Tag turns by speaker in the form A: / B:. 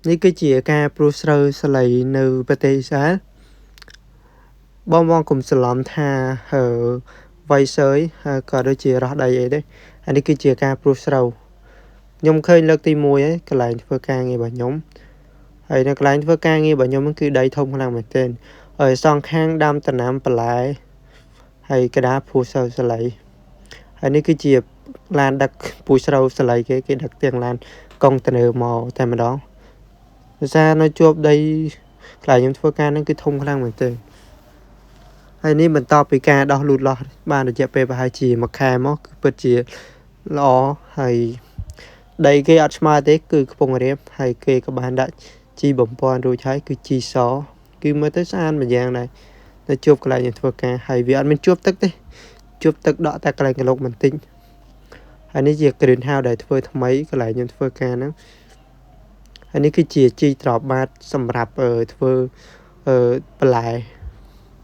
A: នេះគឺជាការព្រួសស្រូវស្លៃនៅប្រទេសអ៊ីស្រាអែលបងកុំច្រឡំថាវ៉ៃសើយក៏ដូចជារ៉ស់ដីអីទេអានេះគឺជាការព្រួសស្រូវខ្ញុំឃើញលើកទី1ហើយកន្លែងធ្វើការងាររបស់ខ្ញុំហើយនៅកន្លែងធ្វើការងាររបស់ខ្ញុំគឺដីធំខ្លាំងមែនទែនហើយសងខាងដាំដំណាំបន្លែហើយកដាព្រួសស្រូវស្លៃហើយនេះគឺជាឡានដឹកព្រួសស្រូវស្លៃគេដឹកទាំងឡានកុងតឺន័រមកតែម្ដងដោយសារនៅជាប់ដីកន្លែងខ្ញុំធ្វើការហ្នឹងគឺធំខ្លាំងមែនទែនហើយនេះបន្ទាប់ពីការដោះលូតលាស់បានរយៈពេលប្រហែលជាមួយខែមកគឺពិតជាល្អហើយដីគេអត់ស្មើទេគឺខ្ពង់រាបហើយគេក៏បានដាក់ជីបំពន់រួចហើយគឺជីសគឺមើលទៅស្អាតម្យ៉ាងដែរទៅជួបកន្លែងខ្ញុំធ្វើការហើយវាអត់មានជួបទឹកទេជួបទឹកដក់តែកន្លែងកន្លុកបន្តិចហើយនេះជា green house ដែលធ្វើថ្មីកន្លែងខ្ញុំធ្វើការហ្នឹងហើយនេះគឺជាជីត្របាតសម្រាប់ធ្វើបន្លែ